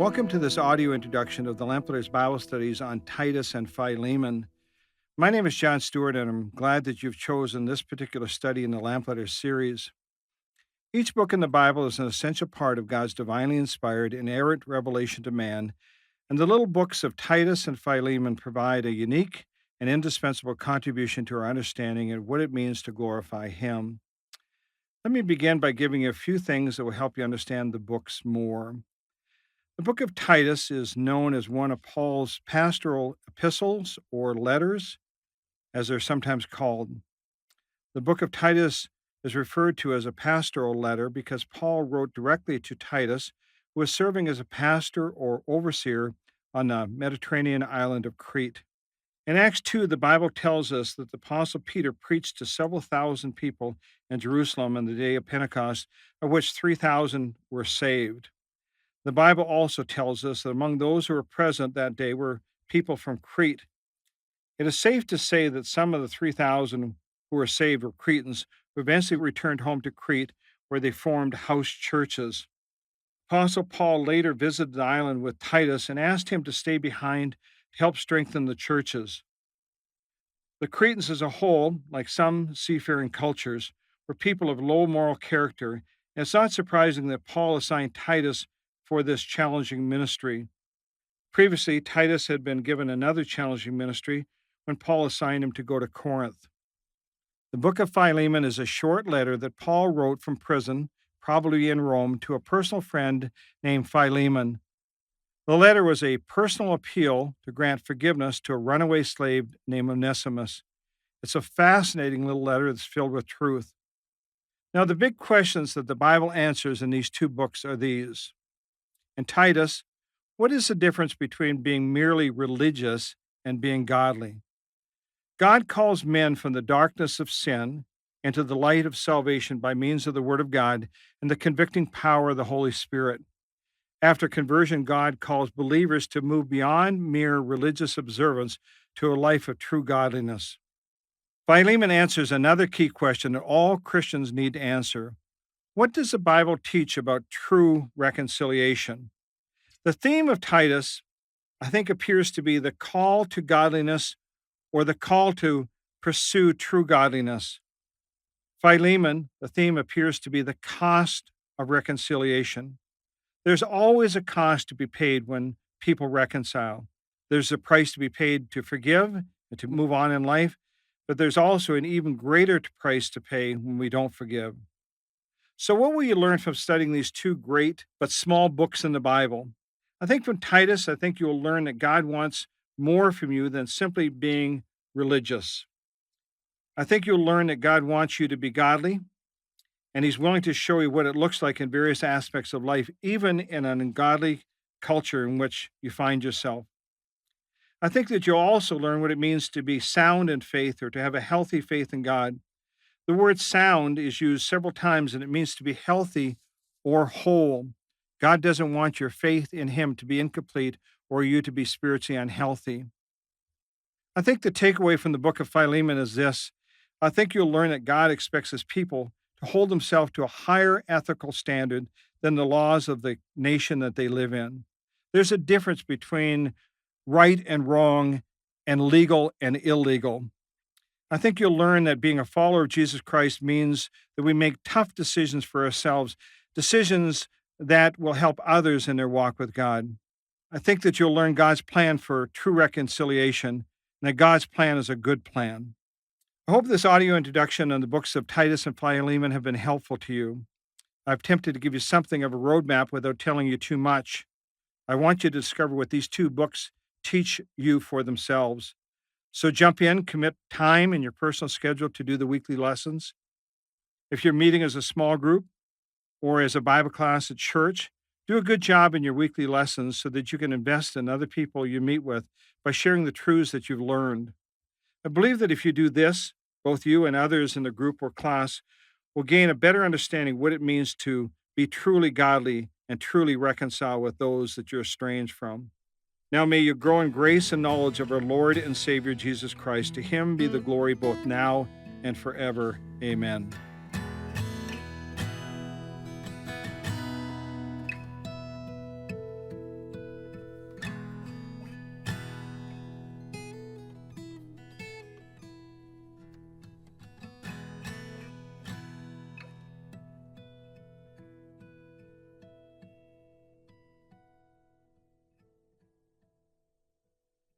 Welcome to this audio introduction of the Lamplighters Bible studies on Titus and Philemon. My name is John Stewart, and I'm glad that you've chosen this particular study in the Lamplighters series. Each book in the Bible is an essential part of God's divinely inspired, inerrant revelation to man, and the little books of Titus and Philemon provide a unique and indispensable contribution to our understanding of what it means to glorify Him. Let me begin by giving you a few things that will help you understand the books more. The book of Titus is known as one of Paul's pastoral epistles or letters, as they're sometimes called. The book of Titus is referred to as a pastoral letter because Paul wrote directly to Titus, who was serving as a pastor or overseer on the Mediterranean island of Crete. In Acts 2, the Bible tells us that the Apostle Peter preached to several thousand people in Jerusalem on the day of Pentecost, of which 3,000 were saved. The Bible also tells us that among those who were present that day were people from Crete. It is safe to say that some of the 3,000 who were saved were Cretans who eventually returned home to Crete, where they formed house churches. Apostle Paul later visited the island with Titus and asked him to stay behind to help strengthen the churches. The Cretans as a whole, like some seafaring cultures, were people of low moral character, and it's not surprising that Paul assigned Titus for this challenging ministry. Previously, Titus had been given another challenging ministry when Paul assigned him to go to Corinth. The book of Philemon is a short letter that Paul wrote from prison, probably in Rome, to a personal friend named Philemon. The letter was a personal appeal to grant forgiveness to a runaway slave named Onesimus. It's a fascinating little letter that's filled with truth. Now, the big questions that the Bible answers in these two books are these. In Titus, what is the difference between being merely religious and being godly? God calls men from the darkness of sin into the light of salvation by means of the Word of God and the convicting power of the Holy Spirit. After conversion, God calls believers to move beyond mere religious observance to a life of true godliness. Philemon answers another key question that all Christians need to answer. What does the Bible teach about true reconciliation? The theme of Titus, I think, appears to be the call to godliness or the call to pursue true godliness. Philemon, the theme appears to be the cost of reconciliation. There's always a cost to be paid when people reconcile. There's a price to be paid to forgive and to move on in life, but there's also an even greater price to pay when we don't forgive. So what will you learn from studying these two great but small books in the Bible? I think from Titus, you'll learn that God wants more from you than simply being religious. I think you'll learn that God wants you to be godly, and He's willing to show you what it looks like in various aspects of life, even in an ungodly culture in which you find yourself. I think that you'll also learn what it means to be sound in faith or to have a healthy faith in God. The word sound is used several times, and it means to be healthy or whole. God doesn't want your faith in Him to be incomplete or you to be spiritually unhealthy. I think the takeaway from the book of Philemon is this. I think you'll learn that God expects His people to hold themselves to a higher ethical standard than the laws of the nation that they live in. There's a difference between right and wrong and legal and illegal. I think you'll learn that being a follower of Jesus Christ means that we make tough decisions for ourselves, decisions that will help others in their walk with God. I think that you'll learn God's plan for true reconciliation and that God's plan is a good plan. I hope this audio introduction on the books of Titus and Philemon have been helpful to you. I've attempted to give you something of a roadmap without telling you too much. I want you to discover what these two books teach you for themselves. So jump in, commit time in your personal schedule to do the weekly lessons. If you're meeting as a small group or as a Bible class at church, do a good job in your weekly lessons so that you can invest in other people you meet with by sharing the truths that you've learned. I believe that if you do this, both you and others in the group or class will gain a better understanding what it means to be truly godly and truly reconcile with those that you're estranged from. Now may you grow in grace and knowledge of our Lord and Savior Jesus Christ. To Him be the glory both now and forever. Amen.